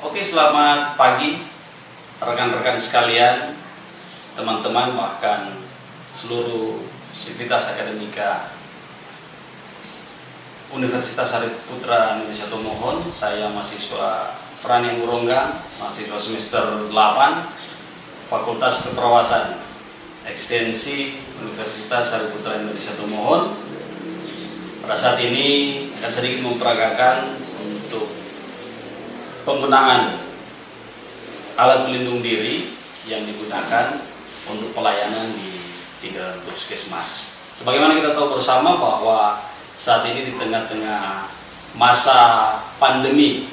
Oke, selamat pagi rekan-rekan sekalian, teman-teman, bahkan seluruh sivitas akademika Universitas Arif Putra Indonesia Tomohon. Saya mahasiswa Prani Murongga, mahasiswa semester 8 Fakultas Keperawatan Ekstensi Universitas Arif Putra Indonesia Tomohon. Pada saat ini akan sedikit memperagakan untuk penggunaan alat pelindung diri yang digunakan untuk pelayanan di 3 puskesmas. Sebagaimana kita tahu bersama bahwa saat ini di tengah-tengah masa pandemi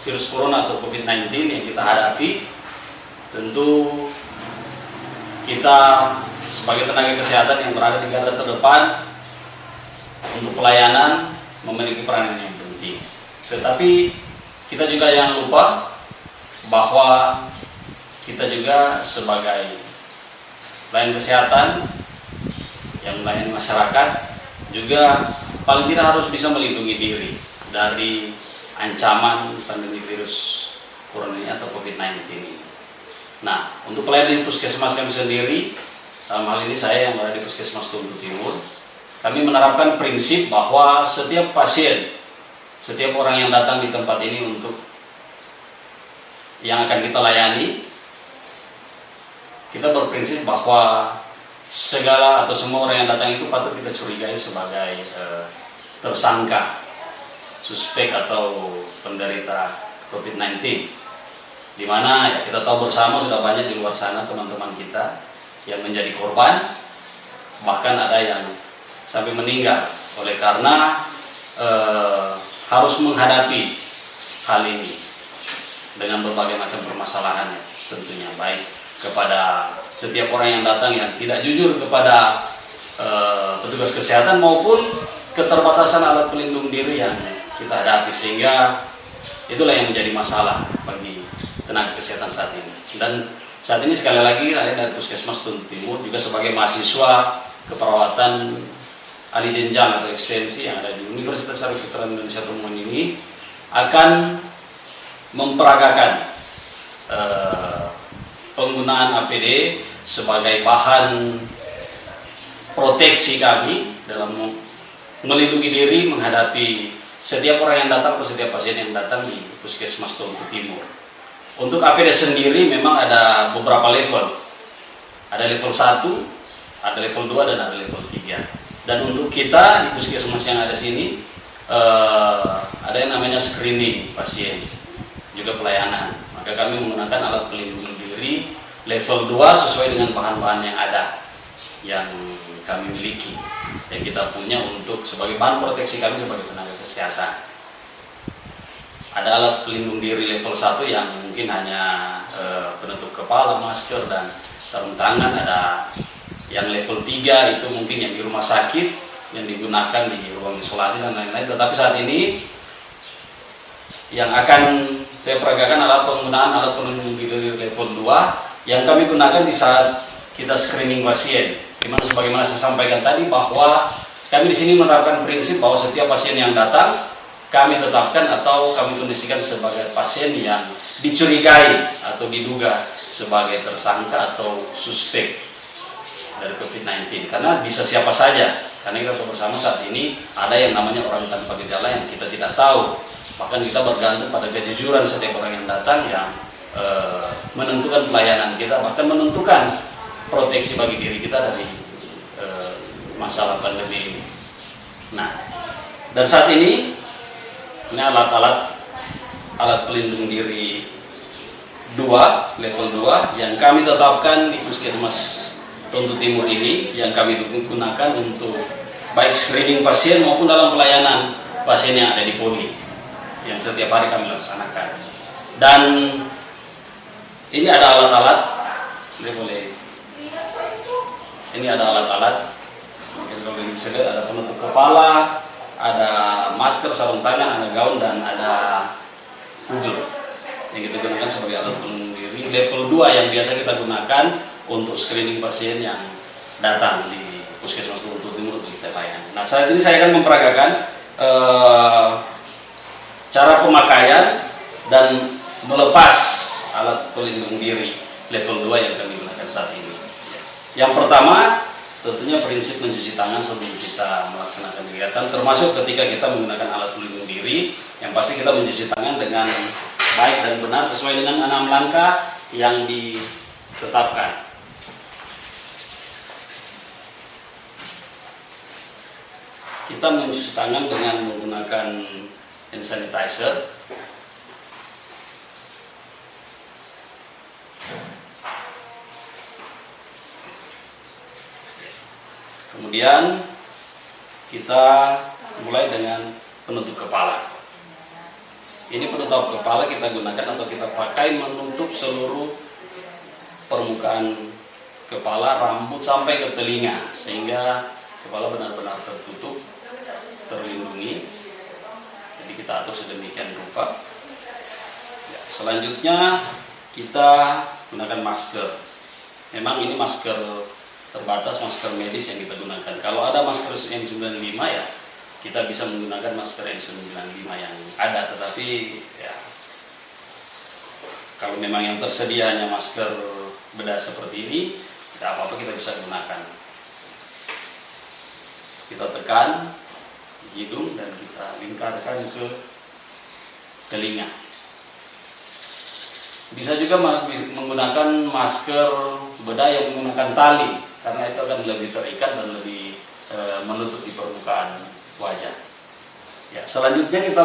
virus corona atau COVID-19 yang kita hadapi, tentu kita sebagai tenaga kesehatan yang berada di garda terdepan untuk pelayanan memiliki peranan yang penting. Tetapi kita juga jangan lupa bahwa kita juga sebagai pelayan kesehatan yang melayani masyarakat juga paling tidak harus bisa melindungi diri dari ancaman pandemi virus corona ini atau COVID-19 ini. Nah, untuk pelayan di puskesmas kami sendiri, dalam hal ini saya yang berada di Puskesmas Tuntu Timur, kami menerapkan prinsip bahwa setiap pasien, setiap orang yang datang di tempat ini untuk yang akan kita layani, kita berprinsip bahwa segala atau semua orang yang datang itu patut kita curigai sebagai tersangka, suspek atau penderita COVID-19. Di mana ya kita tahu bersama sudah banyak di luar sana teman-teman kita yang menjadi korban, bahkan ada yang sampai meninggal oleh karena harus menghadapi hal ini dengan berbagai macam permasalahan tentunya, baik kepada setiap orang yang datang yang tidak jujur kepada petugas kesehatan maupun keterbatasan alat pelindung diri yang kita hadapi, sehingga itulah yang menjadi masalah bagi tenaga kesehatan saat ini. Dan saat ini sekali lagi saya dari Puskesmas Tuntu Timur juga sebagai mahasiswa keperawatan ahli jenjang atau ekstensi yang ada di Universitas Arif Putra Indonesia Tomohon ini akan memperagakan penggunaan APD sebagai bahan proteksi kami dalam melindungi diri menghadapi setiap orang yang datang atau setiap pasien yang datang di Puskesmas Tuntu Timur. Untuk APD sendiri memang ada beberapa level. Ada level 1, ada level 2, dan ada level 3. Dan untuk kita di puskesmas yang ada sini ada yang namanya screening pasien, juga pelayanan. Maka kami menggunakan alat pelindung diri level 2 sesuai dengan bahan-bahan yang ada yang kami miliki, yang kita punya untuk sebagai bahan proteksi kami sebagai tenaga kesehatan. Ada alat pelindung diri level 1 yang mungkin hanya penutup kepala, masker, dan sarung tangan. Ada yang level 3 itu mungkin yang di rumah sakit yang digunakan di ruang isolasi dan lain-lain. Tetapi saat ini yang akan saya peragakan adalah penggunaan alat pelindung diri level 2 yang kami gunakan di saat kita screening pasien. Dimana sebagaimana saya sampaikan tadi bahwa kami di sini menerapkan prinsip bahwa setiap pasien yang datang kami tetapkan atau kami kondisikan sebagai pasien yang dicurigai atau diduga sebagai tersangka atau suspek dari COVID-19, karena bisa siapa saja. Karena kita tahu bersama saat ini ada yang namanya orang tanpa gejala yang kita tidak tahu. Bahkan kita bergantung pada kejujuran setiap orang yang datang yang menentukan pelayanan kita, bahkan menentukan proteksi bagi diri kita dari masalah pandemi ini. Nah, dan saat ini alat pelindung diri 2, level 2 yang kami tetapkan di Puskesmas Tuntu Timur ini, yang kami gunakan untuk baik screening pasien maupun dalam pelayanan pasien yang ada di poli yang setiap hari kami laksanakan. Dan ini ada alat-alat, ini ada alat-alat, mungkin kalau bisa lihat ada penutup kepala, ada masker, sarung tangan, ada gaun, dan ada kudel yang kita gunakan sebagai alat pelindung diri level 2 yang biasa kita gunakan untuk screening pasien yang datang di Puskesmas Tuntu Timur untuk kita layani. Nah, saat ini saya akan memperagakan cara pemakaian dan melepas alat pelindung diri level 2 yang kami gunakan saat ini. Yang pertama, tentunya prinsip mencuci tangan sebelum kita melaksanakan kegiatan, termasuk ketika kita menggunakan alat pelindung diri, yang pasti kita mencuci tangan dengan baik dan benar sesuai dengan 6 langkah yang ditetapkan. Kita mencuci tangan dengan menggunakan hand sanitizer. Kemudian kita mulai dengan penutup kepala. Ini penutup kepala kita gunakan atau kita pakai menutup seluruh permukaan kepala, rambut sampai ke telinga, sehingga kepala benar-benar tertutup, terlindungi. Jadi kita atur sedemikian rupa. Ya, selanjutnya kita gunakan masker. Memang ini masker terbatas, masker medis yang kita gunakan. Kalau ada masker N95 ya kita bisa menggunakan masker N95 yang ada, tetapi ya kalau memang yang tersedia hanya masker bedah seperti ini, tidak apa-apa, kita bisa gunakan. Kita tekan hidung dan kita lingkarkan ke telinga. Bisa juga menggunakan masker bedah yang menggunakan tali, karena itu akan lebih terikat dan lebih menutup di permukaan wajah. Ya, selanjutnya kita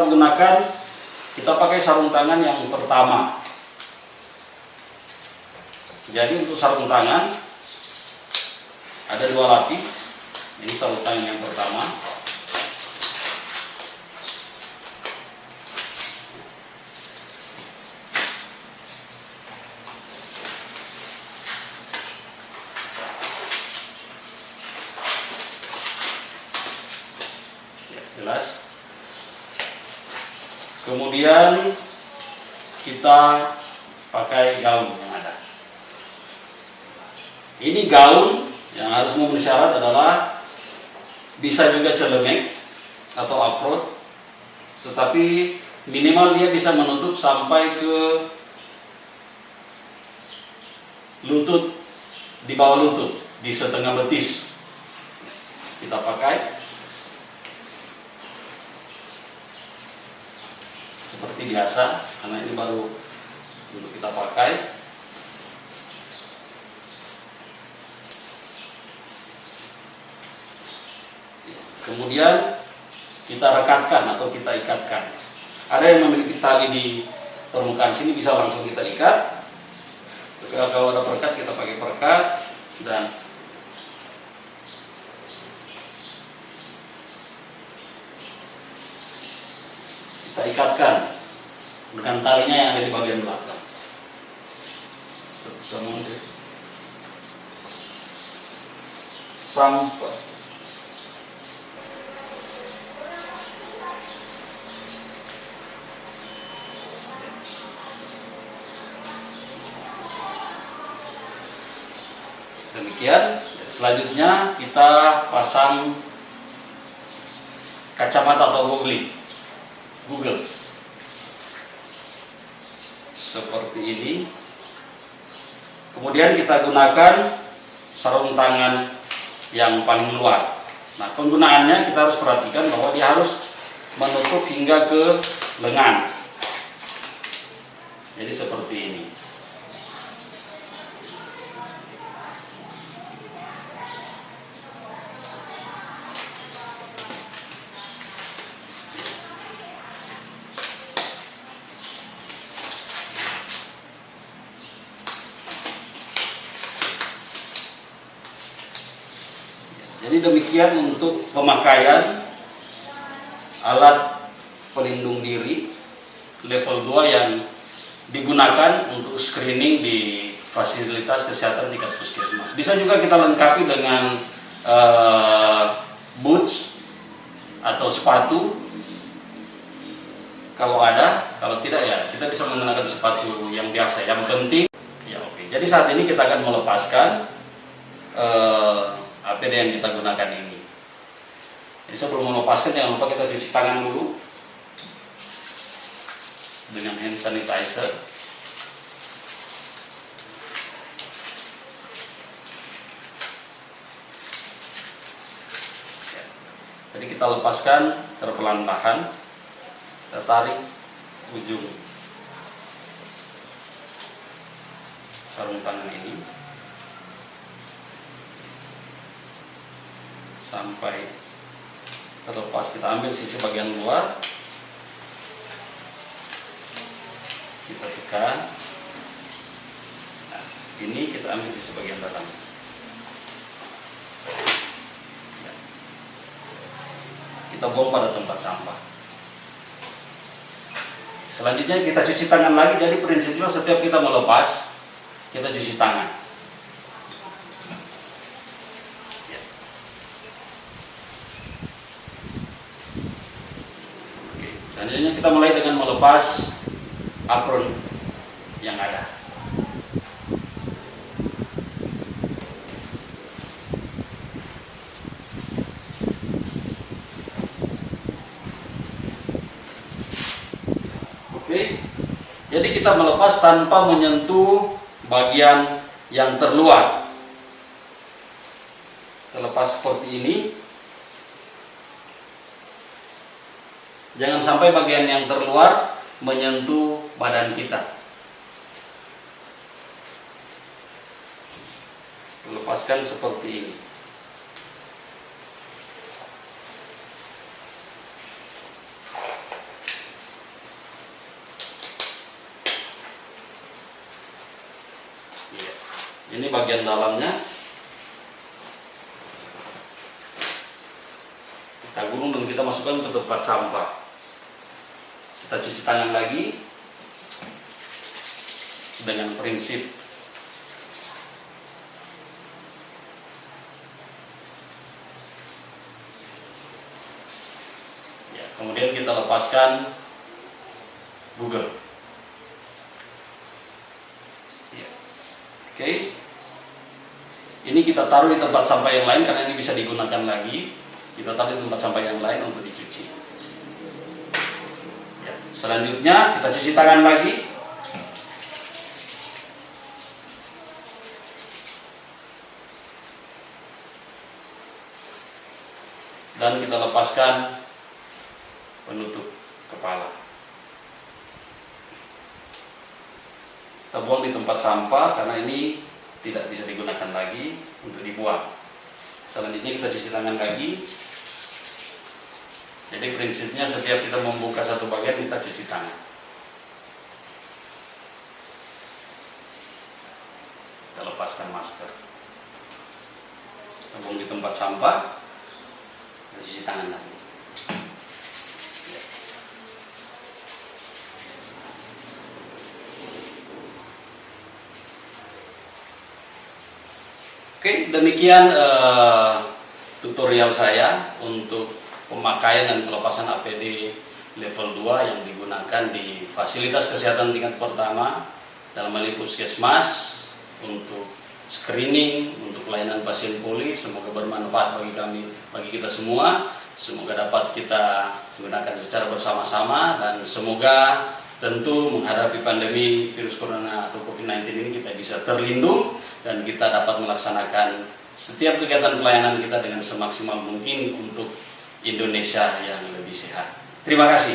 pakai sarung tangan yang pertama. Jadi untuk sarung tangan ada 2 lapis. Ini sarung tangan yang pertama. Jelas. Kemudian kita pakai gaun yang ada. Ini gaun yang harus memenuhi syarat adalah bisa juga celemek atau upright, tetapi minimal dia bisa menutup sampai ke lutut, di bawah lutut, di setengah betis. Kita pakai seperti biasa, karena ini baru untuk kita pakai. Kemudian kita rekatkan atau kita ikatkan. Ada yang memiliki tali di permukaan sini, bisa langsung kita ikat. Kalau ada perekat, kita pakai perekat dan kita ikatkan dengan talinya yang ada di bagian belakang. Sampai demikian. Selanjutnya kita pasang kacamata atau goggles seperti ini. Kemudian kita gunakan sarung tangan yang paling luar. Nah, penggunaannya kita harus perhatikan bahwa dia harus menutup hingga ke lengan. Jadi seperti ini. Jadi demikian untuk pemakaian alat pelindung diri level 2 yang digunakan untuk screening di fasilitas kesehatan tingkat puskesmas. Bisa juga kita lengkapi dengan boots atau sepatu kalau ada. Kalau tidak ya kita bisa menggunakan sepatu yang biasa. Yang penting ya oke. Jadi saat ini kita akan melepaskan APD yang kita gunakan ini. Jadi sebelum melepaskan jangan lupa kita cuci tangan dulu. dengan hand sanitizer. Jadi kita lepaskan perlahan-lahan, kita tarik ujung sarung tangan ini sampai terlepas. Kita ambil sisi bagian luar, kita tekan. Nah, ini kita ambil sisi bagian dalam. Kita buang pada tempat sampah. Selanjutnya kita cuci tangan lagi. Jadi prinsipnya setiap kita melepas, kita cuci tangan. Oke. Selanjutnya kita mulai dengan melepas apron yang ada. Oke. Jadi kita melepas tanpa menyentuh bagian yang terluar. Terlepas seperti ini. Jangan sampai bagian yang terluar menyentuh badan kita. Lepaskan seperti ini. Ini bagian dalamnya. Kita gulung dan kita masukkan ke tempat sampah. Kita cuci tangan lagi dengan prinsip ya, kemudian kita lepaskan Google. Ya. Oke. Ini kita taruh di tempat sampah yang lain karena ini bisa digunakan lagi. Kita taruh di tempat sampah yang lain untuk dicuci. Ya. Selanjutnya kita cuci tangan lagi. Dan kita lepaskan penutup kepala. Kita buang di tempat sampah karena ini tidak bisa digunakan lagi untuk dibuang. Selanjutnya kita cuci tangan lagi. Jadi prinsipnya setiap kita membuka satu bagian kita cuci tangan. Kita lepaskan masker. Kita buang di tempat sampah. Kita cuci tangan lagi. Oke, demikian tutorial saya untuk pemakaian dan pelepasan APD level 2 yang digunakan di fasilitas kesehatan tingkat pertama dalam hal ini puskesmas untuk screening, untuk pelayanan pasien poli. Semoga bermanfaat bagi kami, bagi kita semua. Semoga dapat kita gunakan secara bersama-sama dan semoga tentu menghadapi pandemi virus corona atau COVID-19 ini kita bisa terlindung dan kita dapat melaksanakan setiap kegiatan pelayanan kita dengan semaksimal mungkin untuk Indonesia yang lebih sehat. Terima kasih.